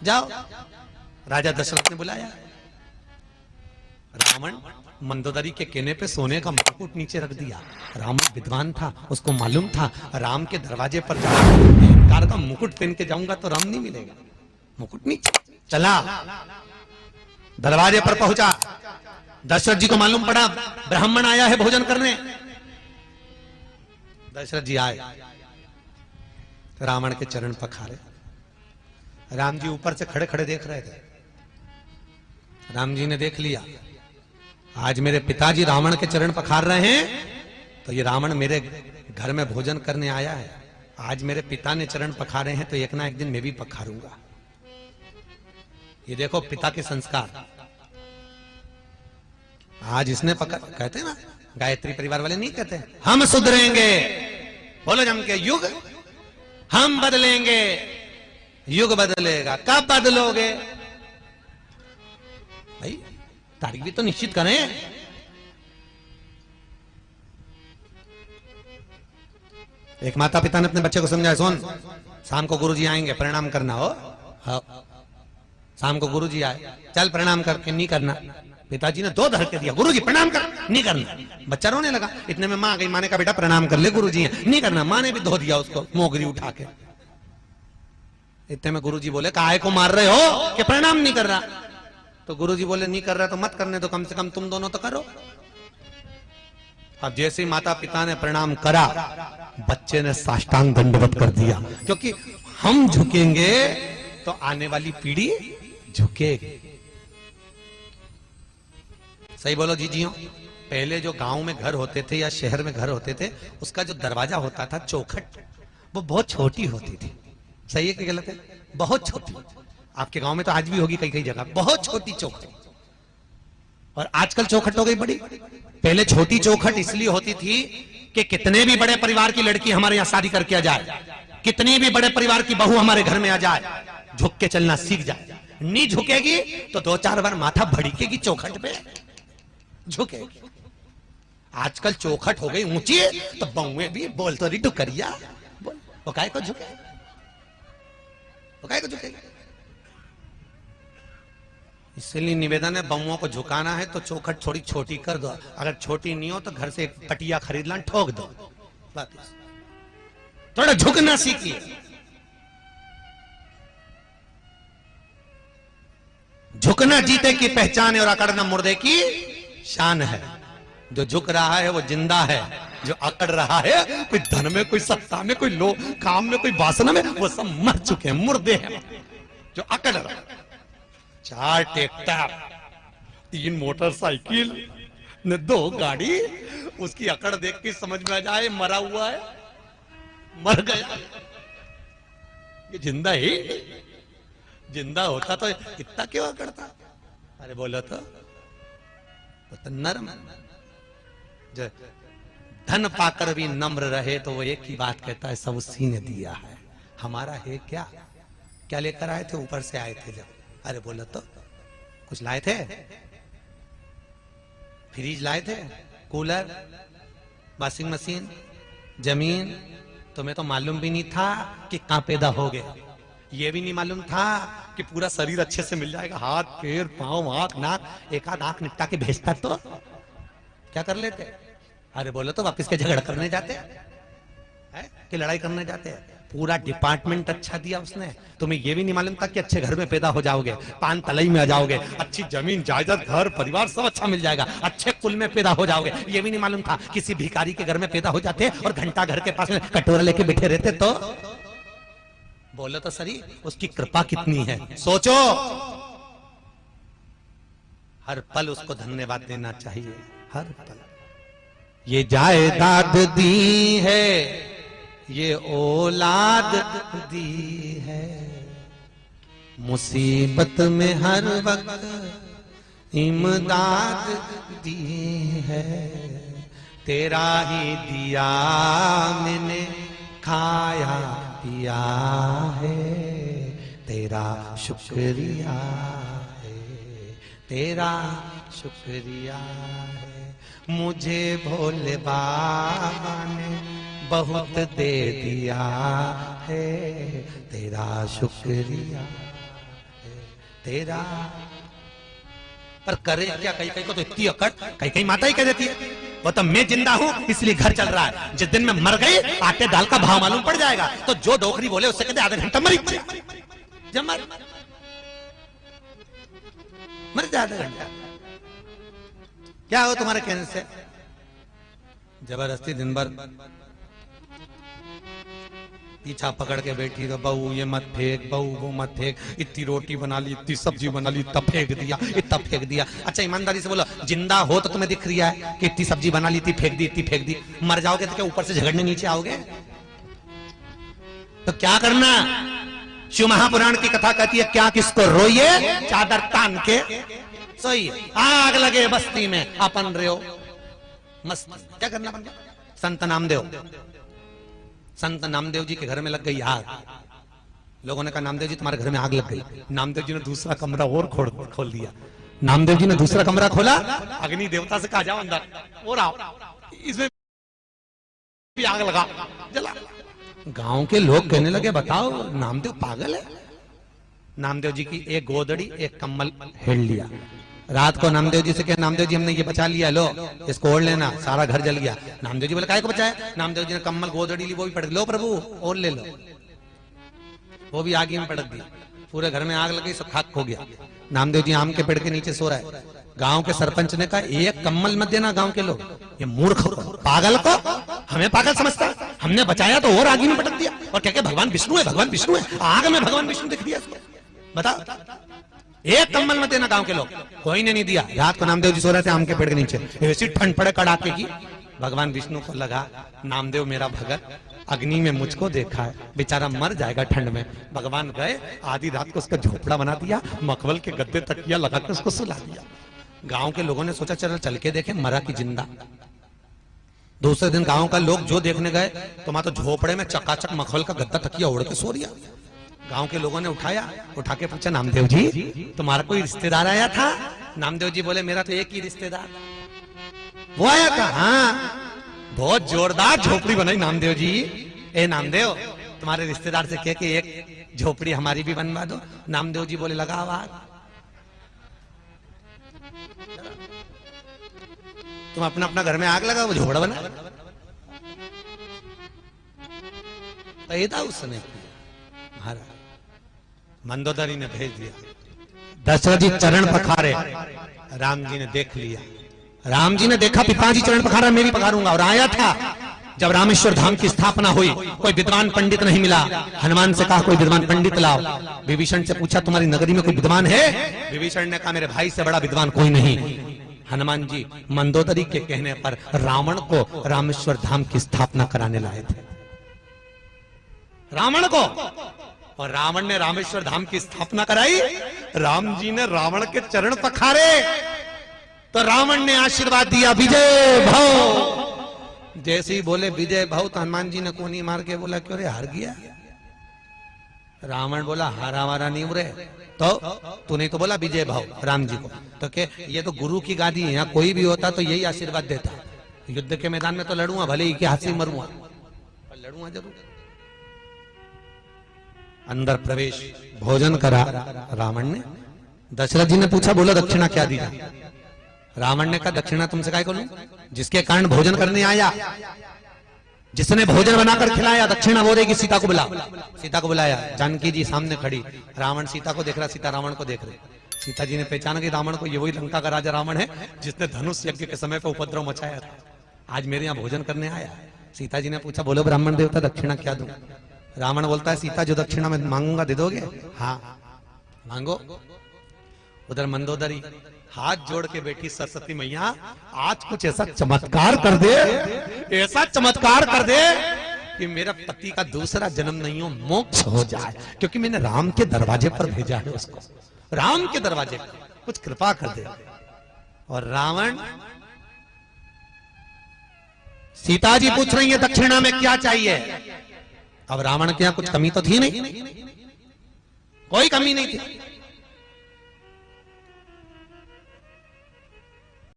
जाओ। राजा दशरथ ने बुलाया। रावण मंदोदरी के कहने पे सोने का मुकुट नीचे रख दिया। रावण विद्वान था, उसको मालूम था राम के दरवाजे पर जाकर कार का मुकुट पहन के जाऊंगा तो राम नहीं मिलेगा। मुकुट नीचे चला, दरवाजे पर पहुंचा। दशरथ जी को मालूम पड़ा ब्राह्मण आया है भोजन करने। दशरथ जी आए, रावण के चरण पखारे। राम जी ऊपर से खड़े खड़े देख रहे थे। राम जी ने देख लिया, आज मेरे पिताजी रावण के चरण पखार रहे हैं तो ये रावण मेरे घर में भोजन करने आया है। आज मेरे पिता ने चरण पखारे हैं तो एक ना एक दिन मैं भी पखारूंगा। ये देखो पिता के संस्कार। आज इसने कहते हैं ना, गायत्री परिवार वाले नहीं कहते हम सुधरेंगे, बोलो जम के, युग हम बदलेंगे, युग बदलेगा। कब बदलोगे भाई? तारीख भी तो निश्चित करें। एक माता पिता ने अपने बच्चे को समझाया, सुन शाम को गुरुजी आएंगे, प्रणाम करना हो। हाँ। शाम को गुरुजी आए, चल प्रणाम करके नहीं करना। पिताजी ने 2 धक्के दिया, गुरुजी प्रणाम कर, नहीं करना। बच्चा रोने लगा। इतने में मां गई, मां ने कहा बेटा प्रणाम कर ले, गुरुजी हैं। नहीं करना। मां ने भी धो दिया उसको मोगरी उठा के। इतने में गुरुजी बोले काहे को मार रहे हो कि प्रणाम नहीं कर रहा? तो गुरुजी बोले नहीं कर रहा तो मत करने दो, कम से कम तुम दोनों तो करो। अब जैसे ही माता पिता ने प्रणाम करा, बच्चे ने साष्टांग दंडवत कर दिया, क्योंकि हम झुकेंगे तो आने वाली पीढ़ी झुकेगी। सही बोलो जीजियों। पहले जो गांव में घर होते थे या शहर में घर होते थे, उसका जो दरवाजा होता था चौखट, वो बहुत छोटी होती थी। सही है कि गलत है? बहुत छोटी। आपके गांव में तो आज भी होगी कई कई जगह, बहुत छोटी चौखट। और आजकल चौखट हो गई बड़ी। पहले छोटी चौखट इसलिए होती थी कि कितने भी बड़े परिवार की लड़की हमारे यहां शादी करके आ जाए, कितनी भी बड़े परिवार की बहू हमारे घर में आ जाए, झुक के चलना सीख जाए। नहीं झुकेगी तो 2-4 बार माथा भड़केगी चौखट पे, झुकेगी। आजकल चौखट हो गई ऊंची तो बहुए भी बोल तो रही डुकरिया बोल, वो काय को झुके, वो काय को झुकेगा? इसलिए निवेदन है, बहुओं को झुकाना है तो चौखट थोड़ी छोटी कर दो। अगर छोटी नहीं हो तो घर से एक पटिया खरीद ला, ठोक दो। थोड़ा झुकना सीखिए। झुकना जीते की पहचान है और अकड़ना मुर्दे की शान है। जो झुक रहा है वो जिंदा है, जो अकड़ रहा है कोई धन में, कोई सत्ता में, कोई लो काम में, कोई वासना में, वो सब मर चुके हैं, मुर्दे हैं। जो अकड़ रहा है, 4 ट्रैक्टर, 3 मोटरसाइकिल ने 2 गाड़ी, उसकी अकड़ देख के समझ में आ जाए मरा हुआ है, मर गया। ये जिंदा ही, जिंदा होता तो इतना क्यों अकड़ता? अरे बोला तो नरम। धन पाकर भी नम्र रहे तो वो एक ही बात कहता है, सब उसी ने दिया है, हमारा है क्या? क्या लेकर आए थे? ऊपर से आए थे जब। अरे बोला तो कुछ लाए थे? फ्रिज लाए थे, कूलर, वॉशिंग मशीन, जमीन? तुम्हें तो मालूम भी नहीं था कि कहां पैदा हो गए। ये भी नहीं मालूम था कि पूरा शरीर अच्छे से मिल जाएगा, हाथ पैर पांव आंख नाक, एक आध आंख निपटा के भेजता तो क्या कर लेते? अरे बोलो तो वापिस के झगड़ा करने जाते हैं कि लड़ाई करने जाते हैं? पूरा डिपार्टमेंट अच्छा दिया उसने। तुम्हें यह भी नहीं मालूम था कि अच्छे घर में पैदा हो जाओगे, पान तलई में आ जाओगे, अच्छी जमीन जायदाद घर परिवार सब अच्छा मिल जाएगा, अच्छे कुल में पैदा हो जाओगे। ये भी नहीं मालूम था किसी भिखारी के घर में पैदा हो जाते और घंटा घर के पास में कटोरा लेके बैठे रहते तो? बोलो तो सही, उसकी कृपा कितनी है सोचो। हर पल उसको धन्यवाद देना चाहिए, हर पल। ये जायदाद दी है, ये औलाद दी है, मुसीबत में हर वक्त इमदाद दी है, तेरा ही दिया मैंने खाया पिया है, तेरा शुक्रिया है, तेरा शुक्रिया है। मुझे भोले बाबा ने बहुत दे दिया है, तेरा शुक्रिया, तेरा। पर करे क्या, कहीं कहीं को तो इतनी अकड़, कहीं कहीं माता ही कह देती है वो तो मैं जिंदा हूं इसलिए घर चल रहा है, जिस दिन मैं मर गई आटे दाल का भाव मालूम पड़ जाएगा। तो जो डोकरी बोले उससे कहते आधा घंटा मरी जब मर जा आधा घंटा। क्या हो तुम्हारे कहने से? जबरदस्ती दिन भर पीछा पकड़ के बैठी तो बहू ये मत फेंक, बहू वो मत फेंक, इतनी रोटी बना ली, इतनी सब्जी बना ली, इतना फेंक दिया, इतना फेंक दिया। अच्छा ईमानदारी से बोलो, जिंदा हो तो तुम्हें दिख रहा है कि इतनी सब्जी बना ली, इतनी फेंक दी, इतनी फेंक दी। मर जाओगे तो क्या ऊपर से झगड़ने नीचे आओगे? तो क्या करना? शिव महापुराण की कथा कहती है क्या किसको रोइए चादर तान के सोइए, आग लगे बस्ती में अपन रहो मस्त। क्या करना बन गया? संत नामदेव जी के घर में लग गई आग। लोगों ने कहा नामदेव जी तुम्हारे घर में आग लग गई। नामदेव जी ने दूसरा कमरा और खोल दिया। नामदेव जी ने दूसरा कमरा खोला, अग्नि देवता से कहा जाओ अंदर और आओ, इसमें भी आग लगा, जला। गांव के लोग कहने लगे बताओ नामदेव पागल है? नामदेव जी की एक गोदड़ी एक कम्बल हेल लिया। रात को नामदेव जी से कहा नामदेव जी हमने ये बचा लिया, लो इसको ओढ़ लेना, सारा घर जल गया। नामदेव जी बोले काहे को बचाया? नामदेव जी ने कम्बल गोदड़ी ली, वो भी पटक लो प्रभु और ले लो, वो भी आग में पटक दी। पूरे घर में आग लगी, सब खाक हो गया। नामदेव जी आम के पेड़ के नीचे सो रहा है। गांव के सरपंच ने कहा एक कम्बल मत देना गांव के लोग, ये मूर्ख पागल को हमें पागल समझता है, हमने बचाया तो और आग में पटक दिया और क्या भगवान विष्णु है, भगवान विष्णु है, आग में भगवान विष्णु दिख दिया इसको। बता एक कम्बल मत देना गांव के लोग, कोई ने नहीं दिया। रात को नामदेव जी सो रहे थे आम के पेड़ के नीचे, ऐसी ठंड पड़े कड़ाके की। भगवान विष्णु को लगा नामदेव मेरा भगत अग्नि में मुझको देखा है, बेचारा मर जाएगा ठंड में। भगवान गए, आधी रात को उसका झोपड़ा बना दिया, मखमल के गद्दे तकिया लगा के उसको सुला दिया। गांव के लोगों ने सोचा चल के देखे मरा की जिंदा। दूसरे दिन गांव का लोग जो देखने गए तो मां तो झोपड़े में चकाचक मखमल का गद्दा तकिया ओढ़ के सो रिया। गांव के लोगों ने उठा के पूछा नामदेव जी तुम्हारा कोई रिश्तेदार आया था? नामदेव जी बोले मेरा तो एक ही रिश्तेदार वो आया था। हाँ बहुत जोरदार झोपड़ी बनाई नामदेव जी। ए नामदेव तुम्हारे रिश्तेदार से कह के एक झोपड़ी हमारी भी बनवा दो। नामदेव जी बोले लगा आवाज, तुम अपना अपना घर में आग लगा, वो झोपड़ा बना। पैदा उसने महाराज मंदोदरी ने भेज दिया। दशरथ जी चरण पखारे, राम जी ने देख लिया। राम जी ने देखा पिताजी चरण पखारा, मैं भी पखारूंगा। और आया था जब रामेश्वर धाम की स्थापना हुई, कोई विद्वान पंडित नहीं मिला। हनुमान से कहा कोई विद्वान पंडित लाओ। विभीषण से पूछा तुम्हारी नगरी में कोई विद्वान है? विभीषण ने कहा मेरे भाई से बड़ा विद्वान कोई नहीं। हनुमान जी मंदोदरी के कहने पर रावण को रामेश्वर धाम की स्थापना कराने लाए थे। रावण को, और रावण ने रामेश्वर धाम की स्थापना कराई। राम जी ने रावण के चरण पखारे तो रावण ने आशीर्वाद दिया विजय भव। जैसे ही बोले विजय भव तो हनुमान जी ने कोनी मार के बोला क्यों रे हार गया? रावण बोला हारा वारा नहीं उरे तो तूने तो बोला विजय भव राम जी को, तो के ये तो गुरु की गादी है, यहाँ कोई भी होता तो यही आशीर्वाद देता। युद्ध के मैदान में तो लड़ूंगा, भले ही के हाथ से मरूंगा पर लड़ूंगा जरूर। अंदर प्रवेश भोजन करा रावण ने। दशरथ जी ने पूछा बोलो दक्षिणा क्या दी? रावण ने कहा दक्षिणा तुमसे काय करूं? जिसके कारण भोजन करने आया, जिसने भोजन बनाकर खिलाया, दक्षिणा वो देगी। सीता को बुला, सीता को बुलाया। जानकी जी सामने खड़ी, रावण सीता को देख रहा, सीता रावण को देख रही। सीता जी ने पहचाना कि रावण को ये वही लंका का राजा रावण है जिसने धनुष यज्ञ के समय पर उपद्रव मचाया था, आज मेरे यहाँ भोजन करने आया। सीता जी ने पूछा बोलो ब्राह्मण देवता दक्षिणा क्या दूं? रावण बोलता है सीता जो दक्षिणा मैं मांगूंगा दे दोगे? हाँ मांगो। उधर मंदोदरी हाथ जोड़ के बैठी, सरस्वती मैया आज कुछ ऐसा चमत्कार कर दे, ऐसा चमत्कार कर दे कि मेरा पति का दूसरा जन्म नहीं हो, मोक्ष हो जाए, क्योंकि मैंने राम के दरवाजे पर भेजा है उसको, राम के दरवाजे पर कुछ कृपा कर दे। और रावण, सीता जी पूछ रही है दक्षिणा में क्या चाहिए? अब रावण के यहां कुछ कमी तो थी नहीं, कोई कमी नहीं थी।